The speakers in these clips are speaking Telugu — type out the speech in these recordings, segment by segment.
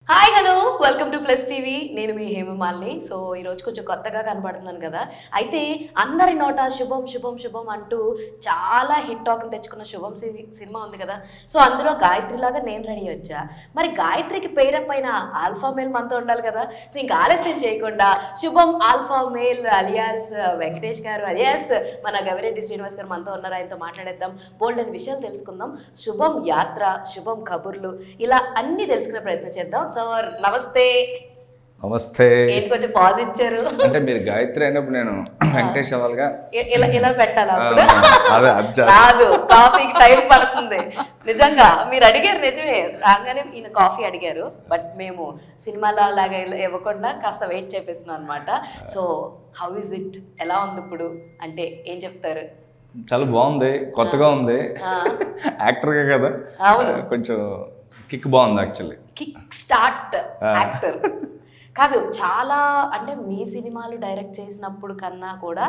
Hi hello welcome to plus TV. నేను మీ హేమమాలిని. సో ఈరోజు కొంచెం కొత్తగా కనబడుతున్నాను కదా. అయితే అందరి నోట శుభం శుభం శుభం అంటూ చాలా హిట్ టాక్ని తెచ్చుకున్న శుభం సినిమా ఉంది కదా. సో అందులో గాయత్రిలాగా నేను రెడీ వచ్చా. మరి గాయత్రికి పేరప్ పైన ఆల్ఫా మేల్ మనతో ఉండాలి కదా. సో ఇంకా ఆలస్యం చేయకుండా శుభం ఆల్ఫా మేల్ అలియాస్ వెంకటేష్ గారు అలియాస్ మన గవిరెడ్డి శ్రీనివాస్ గారు మనతో ఉన్నారు. ఆయనతో మాట్లాడేద్దాం, బోల్డ్ అని విషయాలు తెలుసుకుందాం. శుభం యాత్ర, శుభం కబుర్లు, ఇలా అన్ని తెలుసుకునే ప్రయత్నం చేద్దాం. సార్ నమస్తే. నమస్తే. ఏంటి కొంచెం పాజ్ ఇచ్చారు అంటే మీరు గాయత్రి అయినప్పుడు నేను వెంకటేష్ అవ్వాలిగా. ఇలా పెట్టాలా అప్పుడు? అదే రాదు, కాఫీకి టైం పడుతుంది. నిజంగా మీరు అడిగారు, నిజమే. రాగానే ఈయన కాఫీ అడిగారు, బట్ మేము సినిమాలో లాగా ఇవ్వకుండా కాస్త వెయిట్ చేపిస్తున్నాం అనమాట. సో హౌ ఇస్ ఇట్, ఎలా ఉంది ఇప్పుడు అంటే ఏం చెప్తారు? చాలా బాగుంది, కొత్తగా ఉంది. యాక్టర్గా కదా, కొంచెం కిక్ బాగుంది యాక్చువల్లీ. కిక్ స్టార్ట్ యాక్టర్ కాదు, చాలా అంటే మీ సినిమాలు డైరెక్ట్ చేసినప్పుడు కన్నా కూడా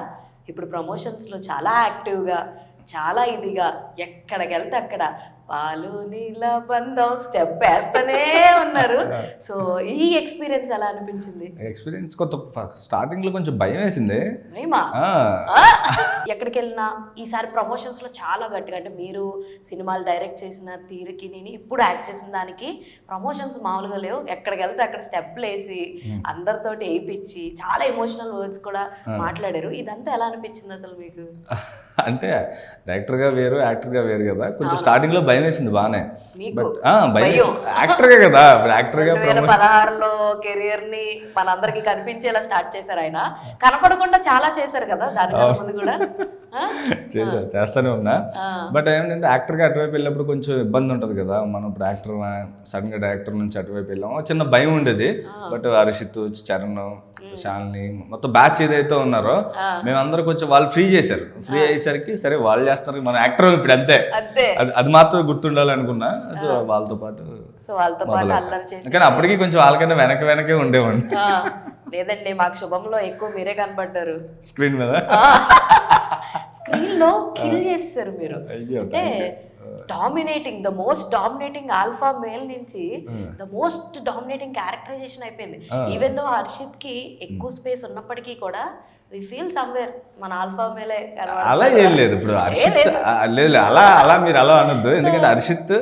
ఇప్పుడు ప్రమోషన్స్లో చాలా యాక్టివ్గా, చాలా ఇదిగా, ఎక్కడికి వెళ్తే అక్కడ పాలు నీళ్ళ బంధం స్టెప్ వేస్తూనే ఉన్నారు. సో ఈ ఎక్స్పీరియన్స్ ఎలా అనిపించింది? ఎక్స్పీరియన్స్ కొత్త. స్టార్టింగ్లో కొంచెం భయం వేసింది. భయమా? ఎక్కడికి వెళ్ళినా ఈసారి ప్రమోషన్స్లో చాలా గట్టిగా, అంటే మీరు సినిమాలు డైరెక్ట్ చేసిన తీరుకి నేను ఇప్పుడు యాక్ట్ చేసిన దానికి ప్రమోషన్స్ మామూలుగా లేవు. ఎక్కడికి వెళ్తే అక్కడ స్టెప్లు వేసి అందరితోటి వేయించి చాలా ఎమోషనల్ వర్డ్స్ కూడా మాట్లాడారు. ఇదంతా ఎలా అనిపించింది అసలు మీకు? అంటే డైరెక్టర్గా వేరు, యాక్టర్గా వేరు కదా. కొంచెం స్టార్టింగ్లో భయం వేసింది బాగానే. భయం యాక్టర్గా కదా, యాక్టర్గా 2016లో కెరియర్ ని మనందరికి కనిపించేలా స్టార్ట్ చేశారు. ఆయన కనపడకుండా చాలా చేశారు కదా దానికన్నా ముందు కూడా. చేస్తానే ఉన్నా. బట్ ఏంటంటే యాక్టర్గా అటువైపు వెళ్ళినప్పుడు కొంచెం ఇబ్బంది ఉంటుంది కదా. మనం ఇప్పుడు యాక్టర్ సడన్ గా డైరెక్టర్ నుంచి అటువైపు వెళ్ళాము, చిన్న భయం ఉండేది. బట్ హర్షిత్, చరణ్, శాలిని, మొత్తం బ్యాచ్ ఏదైతే ఉన్నారో మేమందరూ కొంచెం వాళ్ళు ఫ్రీ చేశారు. ఫ్రీ అయ్యేసరికి సరే వాళ్ళు చేస్తున్నారు, మన యాక్టర్ ఇప్పుడు అంతే, అది మాత్రం గుర్తుండాలి అనుకున్నా. సో వాళ్ళతో పాటు కానీ అప్పటికి కొంచెం వాళ్ళకన్నా వెనకే ఉండేవాడిని. లేదండి, మాకు శుభంలో ఎక్కువ మీరే కనపడ్డారు స్క్రీన్ మీద. స్క్రీన్ లో కిల్ చేస్తారు మీరు. అంటే dominating, the most dominating alpha male నుంచి ద మోస్ట్ డామినేటింగ్ క్యారెక్టరైజేషన్ అయిపోయింది. ఈవెన్ దో హర్షిత్ కి ఎక్కువ స్పేస్ ఉన్నప్పటికీ కూడా వి ఫీల్ సమ్వేర్ మన ఆల్ఫా మేలే. అలా ఏం లేదు ఇప్పుడు హర్షిత్, లేదు అలా మీరు అలా అనొద్దు. ఎందుకంటే హర్షిత్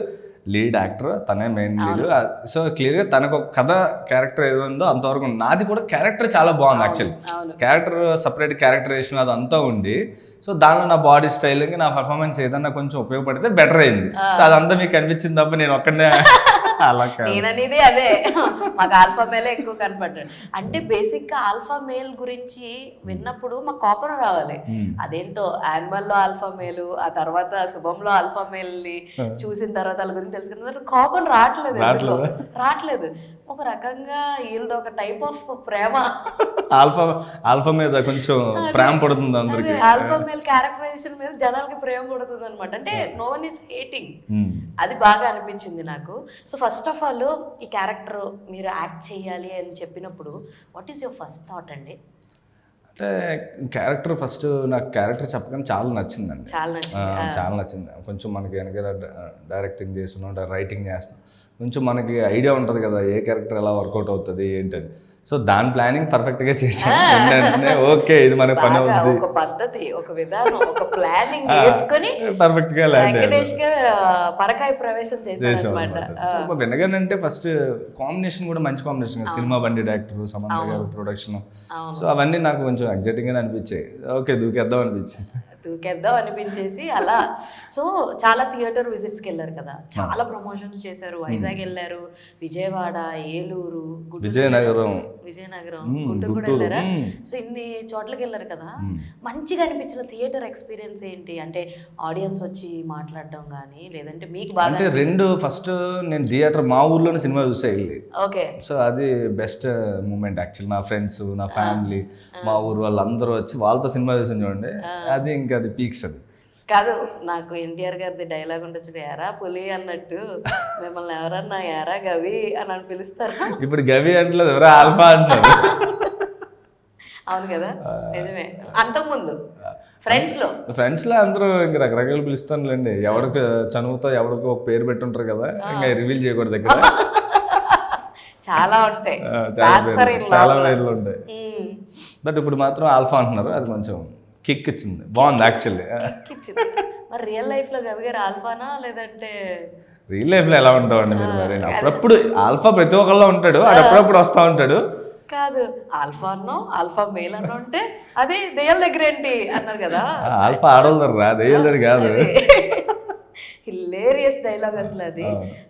లీడ్ యాక్టర్, తనే మెయిన్ లీడ్. సో క్లియర్గా తనకు ఒక కథ క్యారెక్టర్ ఏదో ఉందో అంతవరకు. నాది కూడా క్యారెక్టర్ చాలా బాగుంది యాక్చువల్లీ. క్యారెక్టర్ సపరేట్ క్యారెక్టరేషన్ అదంతా ఉంది. సో దానిలో నా బాడీ స్టైలింగ్, నా పర్ఫార్మెన్స్ ఏదన్నా కొంచెం ఉపయోగపడితే బెటర్ అయింది. సో అదంతా మీకు కనిపించింది తప్ప నేను ఒక్కనే అలా నేననేది అదే. మాకు ఆల్ఫా మేలే ఎక్కువ కనపడ్డాడు. అంటే బేసిక్ గా ఆల్ఫా మేల్ గురించి విన్నప్పుడు మాకు కోపం రావాలి. అదేంటో యానిమల్ లో ఆల్ఫా మేలు, ఆ తర్వాత శుభంలో ఆల్ఫా మేల్ ని చూసిన తర్వాత వాళ్ళ గురించి తెలుసుకున్న తర్వాత కోపం రావట్లేదు. ఒక రకంగా వీళ్ళది ఒక టైప్ ఆఫ్ ప్రేమ. ఆల్ఫా మీద కొంచెం ప్రేమ పడుతుంది అందరికి. ఆల్ఫా మేల్ క్యారెక్టరైజేషన్ మీద జనాలకి ప్రేమ పడుతుంది అనమాట. అంటే నో వన్ ఈస్ హేటింగ్. అది బాగా అనిపించింది నాకు. సో ఫస్ట్ ఆఫ్ ఆల్ ఈ క్యారెక్టర్ మీరు యాక్ట్ చేయాలి అని చెప్పినప్పుడు what is your first thought అండి? అంటే క్యారెక్టర్ ఫస్ట్ నాకు క్యారెక్టర్ చెప్పగానే చాలా నచ్చిందండి. చాలా నచ్చింది. కొంచెం మనకి వెనక డైరెక్టింగ్ చేస్తున్నాం, రైటింగ్ చేస్తున్నాం, కొంచెం మనకి ఐడియా ఉంటుంది కదా ఏ క్యారెక్టర్ ఎలా వర్కౌట్ అవుతుంది ఏంటని. సో దాని ప్లానింగ్ పర్ఫెక్ట్గా చేసాను. ఓకే, ఇది మన పని అవుతుంది, ఒక పద్ధతి, ఒక విధానం, ఒక ప్లానింగ్ చేసుకొని పర్ఫెక్ట్గా పరకాయ ప్రవేశం చేసాను. వినగానంటే ఫస్ట్ కాంబినేషన్ కూడా మంచి కాంబినేషన్, సినిమా బండి డైరెక్టర్, సమంత గారు ప్రొడక్షన్. సో అవన్నీ నాకు కొంచెం ఎగ్జైటింగ్గా అనిపించాయి. ఓకే దూకేద్దాం అనిపించేసి అలా. సో చాలా థియేటర్ విజిట్స్కి వెళ్ళారు కదా, చాలా ప్రమోషన్స్ చేశారు. వైజాగ్ వెళ్ళారు, విజయవాడ, ఏలూరు, విజయనగరం, గుంటూరు కూడా వెళ్ళారా? సో ఇన్ని చోట్లకి వెళ్ళారు కదా. మంచిగా అనిపించిన థియేటర్ ఎక్స్పీరియన్స్ ఏంటి? అంటే ఆడియన్స్ వచ్చి మాట్లాడడం కానీ, లేదంటే మీకు బాగా? అంటే రెండు. ఫస్ట్ నేను థియేటర్ మా ఊర్లోనే సినిమా చూసా వెళ్ళి. ఓకే. సో అది బెస్ట్ మూమెంట్ యాక్చువల్లీ. నా ఫ్రెండ్స్, నా ఫ్యామిలీ, మా ఊరు వాళ్ళందరూ వచ్చి వాళ్ళతో సినిమా చూసాను చూడండి, అది ఇంకా అది పీక్స్. అది కాదు, నాకు ఎన్టీఆర్ గారిది డైలాగ్ ఉంటుంది, ఎరా పులి అన్నట్టు మిమ్మల్ని ఎవరన్నా ఎరా గవి అని పిలుస్తారు. ఇప్పుడు గవి అంటలేదు, ఎవరా ఆల్ఫా అంటారు. అవును కదా, నిజమే. అంతకుముందు ఫ్రెండ్స్ లో అందరూ ఇంకా రకరకాలు పిలుస్తానులేండి. ఎవరికి చనువుతో ఎవరికి ఒక పేరు పెట్టుంటారు కదా, ఇంకా రివీల్ చేయకూడదు దగ్గర. చాలా ఉంటాయి చాలా పేర్లు ఉంటాయి. బట్ ఇప్పుడు మాత్రం ఆల్ఫా అంటున్నారు, అది కొంచెం కిక్ ఇచ్చింది, బాగుంది యాక్చువల్లీ. మరి రియల్ లైఫ్ లో గవి గారు ఆల్ఫానా లేదంటే రియల్ లైఫ్ లో ఎలా ఉంటామండి మీరు? మరి అప్పుడప్పుడు ఆల్ఫా ప్రతి ఒక్కళ్ళలో ఉంటాడు, అది అప్పుడప్పుడు వస్తూ ఉంటాడు. కాదు ఆల్ఫా అన్నో ఆల్ఫా మేల్ అన్నో ఉంటే అది దెయ్యాల దగ్గర ఏంటి అన్నారు కదా. ఆల్ఫా ఆడోళ్ళు రా, దెయ్యాల దగ్గర కాదు. హిలేరియస్ డైలాగ్ అసలు అది.